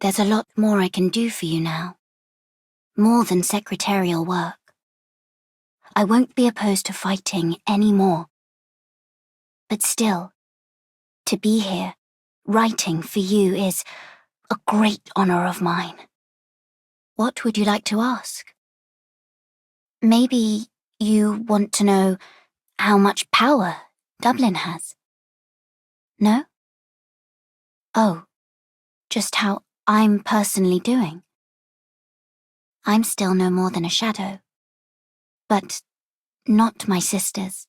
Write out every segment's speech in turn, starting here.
There's a lot more I can do for you now. More than secretarial work. I won't be opposed to fighting any more. But still, to be here, writing for you is a great honor of mine. What would you like to ask? Maybe you want to know how much power Dublin has? No? Oh, just how I'm personally doing. I'm still no more than a shadow, but not my sisters.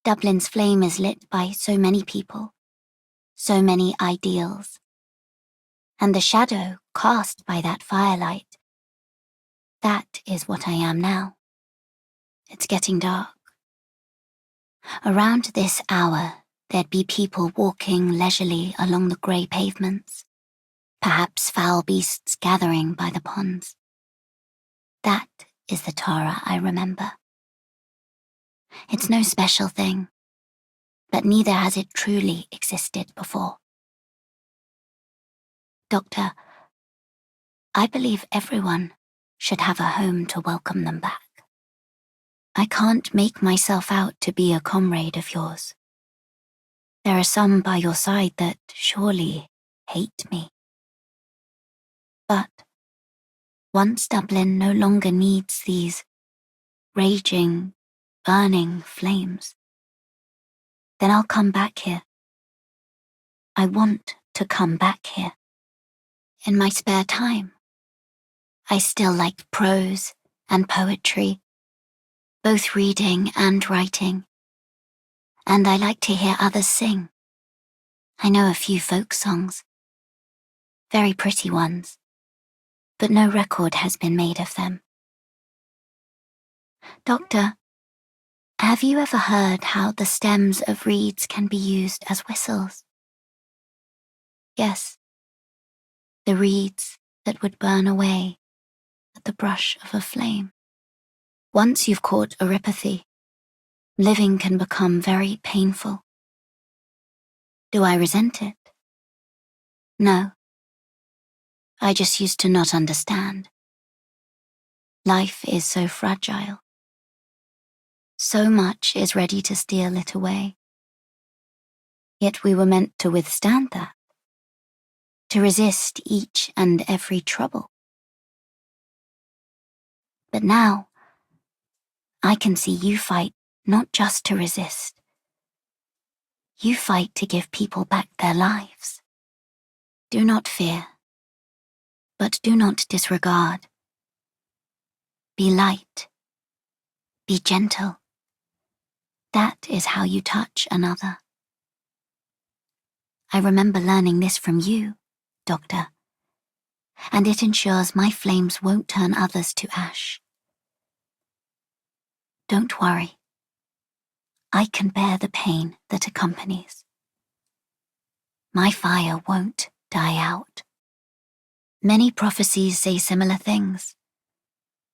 Dublin's flame is lit by so many people, so many ideals. And the shadow cast by that firelight, that is what I am now. It's getting dark. Around this hour, there'd be people walking leisurely along the grey pavements, perhaps foul beasts gathering by the ponds. That is the Tara I remember. It's no special thing, but neither has it truly existed before. Doctor, I believe everyone should have a home to welcome them back. I can't make myself out to be a comrade of yours. There are some by your side that surely hate me. But once Dublin no longer needs these raging, burning flames, then I'll come back here. I want to come back here. In my spare time, I still like prose and poetry, both reading and writing, and I like to hear others sing. I know a few folk songs, very pretty ones, but no record has been made of them. Doctor, have you ever heard how the stems of reeds can be used as whistles? Yes, the reeds that would burn away at the brush of a flame. Once you've caught oropathy, living can become very painful. Do I resent it? No. I just used to not understand. Life is so fragile. So much is ready to steal it away. Yet we were meant to withstand that, to resist each and every trouble. But now, I can see you fight not just to resist. You fight to give people back their lives. Do not fear, but do not disregard. Be light. Be gentle. That is how you touch another. I remember learning this from you, Doctor, and it ensures my flames won't turn others to ash. Don't worry. I can bear the pain that accompanies. My fire won't die out. Many prophecies say similar things.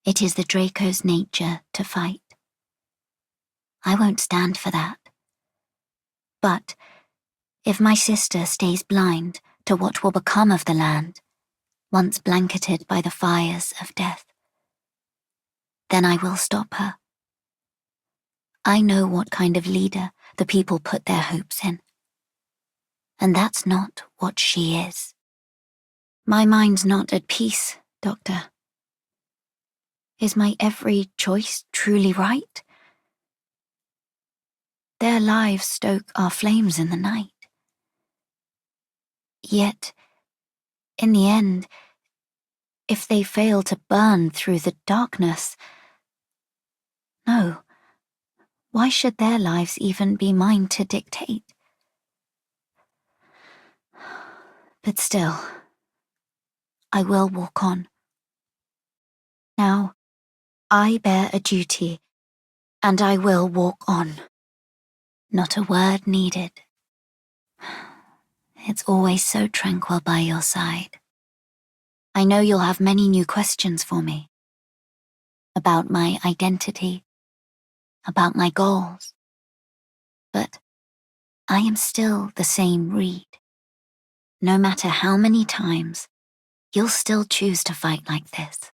It is the Draco's nature to fight. I won't stand for that. But if my sister stays blind to what will become of the land, once blanketed by the fires of death, then I will stop her. I know what kind of leader the people put their hopes in. And that's not what she is. My mind's not at peace, Doctor. Is my every choice truly right? Their lives stoke our flames in the night. Yet, in the end, if they fail to burn through the darkness, no, why should their lives even be mine to dictate? But still, I will walk on. Now, I bear a duty, and I will walk on. Not a word needed. It's always so tranquil by your side. I know you'll have many new questions for me. About my identity, about my goals. But I am still the same Reed. no matter how many times, you'll still choose to fight like this.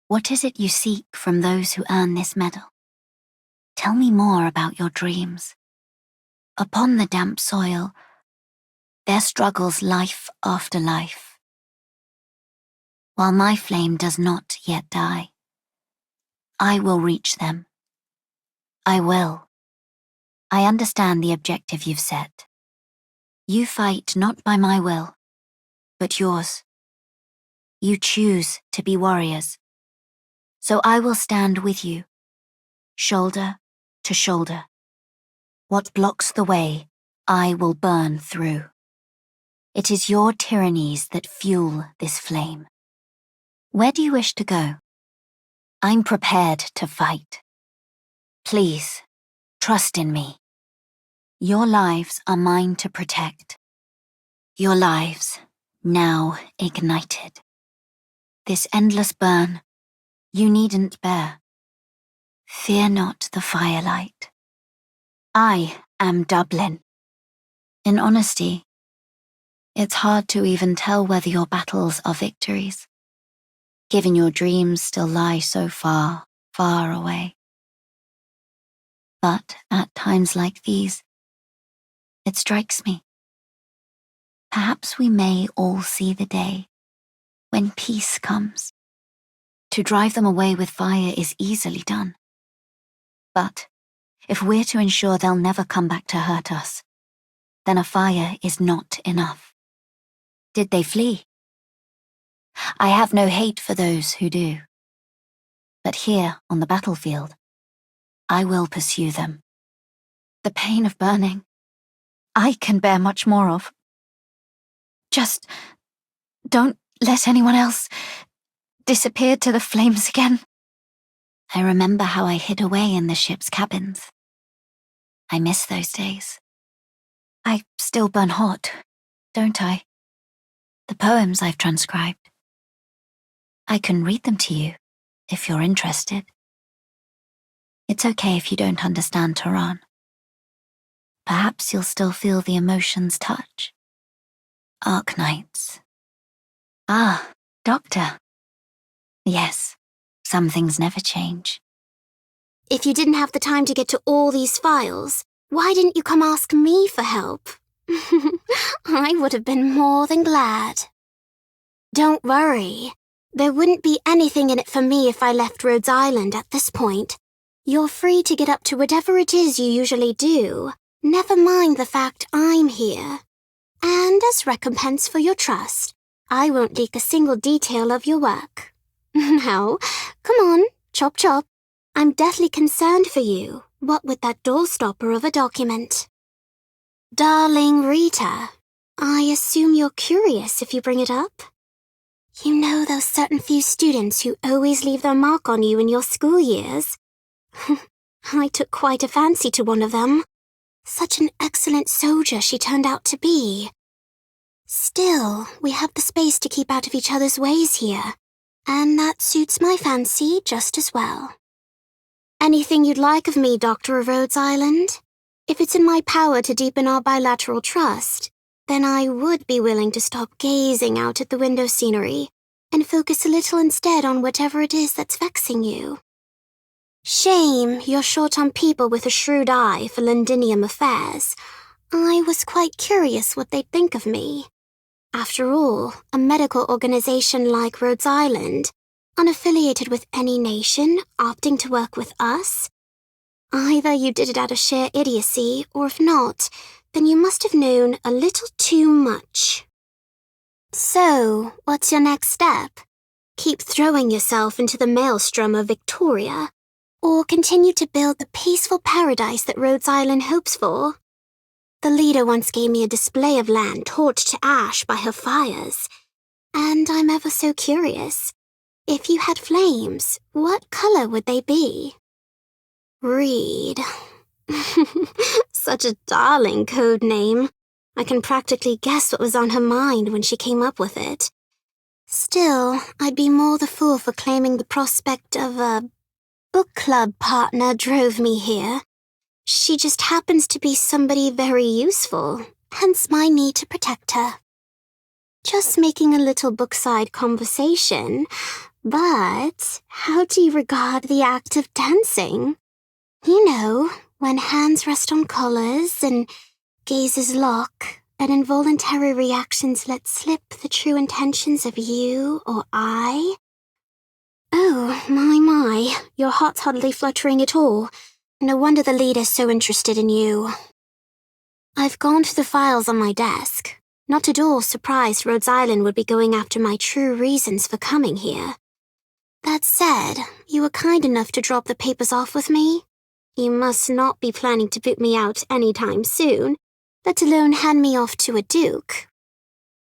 What is it you seek from those who earn this medal? Tell me more about your dreams. Upon the damp soil, there struggles life after life. While my flame does not yet die, I will reach them. I will. I understand the objective you've set. You fight not by my will, but yours. You choose to be warriors. So I will stand with you, shoulder to shoulder. What blocks the way, I will burn through. It is your tyrannies that fuel this flame. Where do you wish to go? I'm prepared to fight. Please, trust in me. Your lives are mine to protect. Your lives, now ignited. This endless burn, you needn't bear. Fear not the firelight. I am Dublin. In honesty, it's hard to even tell whether your battles are victories, given your dreams still lie so far, far away. But at times like these, it strikes me. Perhaps we may all see the day when peace comes. To drive them away with fire is easily done. But if we're to ensure they'll never come back to hurt us, then a fire is not enough. Did they flee? I have no hate for those who do. But here on the battlefield, I will pursue them. The pain of burning, I can bear much more of. Just don't let anyone else disappear to the flames again. I remember how I hid away in the ship's cabins. I miss those days. I still burn hot, don't I? The poems I've transcribed. I can read them to you, if you're interested. It's okay if you don't understand Tehran. Perhaps you'll still feel the emotions touch. Arknights. Ah, Doctor. Yes, some things never change. If you didn't have the time to get to all these files, why didn't you come ask me for help? I would have been more than glad. Don't worry. There wouldn't be anything in it for me if I left Rhodes Island at this point. You're free to get up to whatever it is you usually do. Never mind the fact I'm here. And as recompense for your trust, I won't leak a single detail of your work. Now, come on, chop chop. I'm deathly concerned for you, what with that doorstopper of a document. Darling Rita, I assume you're curious if you bring it up? You know those certain few students who always leave their mark on you in your school years? I took quite a fancy to one of them. Such an excellent soldier she turned out to be. Still, we have the space to keep out of each other's ways here, and that suits my fancy just as well. Anything you'd like of me, Doctor of Rhodes Island? If it's in my power to deepen our bilateral trust, then I would be willing to stop gazing out at the window scenery and focus a little instead on whatever it is that's vexing you. Shame you're short on people with a shrewd eye for Londinium affairs. I was quite curious what they'd think of me. After all, a medical organization like Rhodes Island, unaffiliated with any nation, opting to work with us? Either you did it out of sheer idiocy, or if not, then you must have known a little too much. So, what's your next step? Keep throwing yourself into the maelstrom of Victoria, or continue to build the peaceful paradise that Rhodes Island hopes for? The leader once gave me a display of land torched to ash by her fires, and I'm ever so curious. If you had flames, what color would they be? Reed. Such a darling code name. I can practically guess what was on her mind when she came up with it. Still, I'd be more the fool for claiming the prospect of a book club partner drove me here. She just happens to be somebody very useful, hence my need to protect her. Just making a little bookside conversation. But how do you regard the act of dancing? You know, when hands rest on collars and gazes lock, and involuntary reactions let slip the true intentions of you or I. Oh, my, your heart's hardly fluttering at all. No wonder the leader's so interested in you. I've gone through the files on my desk. Not at all surprised Rhodes Island would be going after my true reasons for coming here. That said, you were kind enough to drop the papers off with me. You must not be planning to boot me out anytime soon, let alone hand me off to a duke.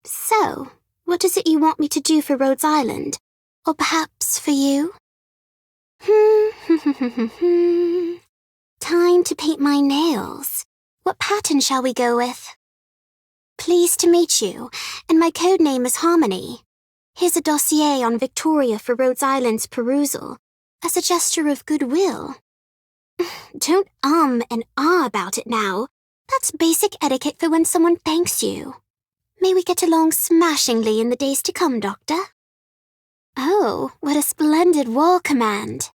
So, what is it you want me to do for Rhodes Island? Or perhaps for you? Time to paint my nails. What pattern shall we go with? Pleased to meet you, and my code name is Harmonie. Here's a dossier on Victoria for Rhodes Island's perusal, as a gesture of goodwill. Don't and ah about it now. That's basic etiquette for when someone thanks you. May we get along smashingly in the days to come, Doctor? Oh, what a splendid war command.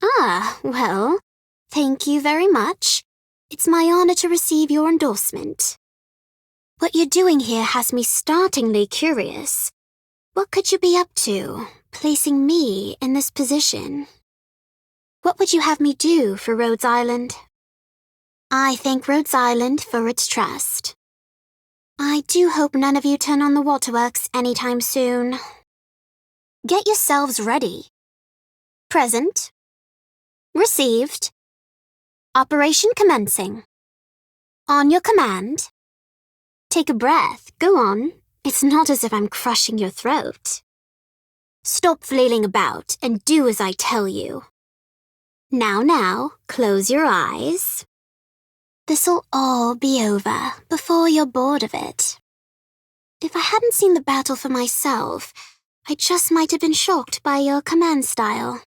Ah, well, thank you very much. It's my honor to receive your endorsement. What you're doing here has me startlingly curious. What could you be up to, placing me in this position? What would you have me do for Rhodes Island? I thank Rhodes Island for its trust. I do hope none of you turn on the waterworks anytime soon. Get yourselves ready. Present. Received. Operation commencing. On your command. Take a breath. Go on. It's not as if I'm crushing your throat. Stop flailing about and do as I tell you. Now, close your eyes. This'll all be over before you're bored of it. If I hadn't seen the battle for myself, I just might have been shocked by your command style.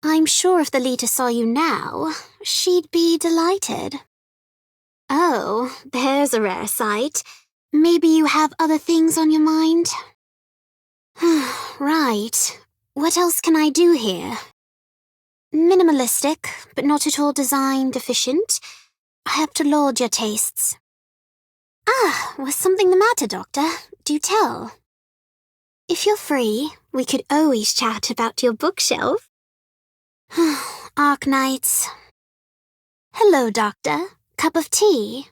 I'm sure if the leader saw you now, she'd be delighted. Oh, there's a rare sight. Maybe you have other things on your mind? Right. What else can I do here? Minimalistic, but not at all design deficient. I have to laud your tastes. Was something the matter, Doctor? Do tell. If you're free, we could always chat about your bookshelf. Arknights. Hello, Doctor. Cup of tea?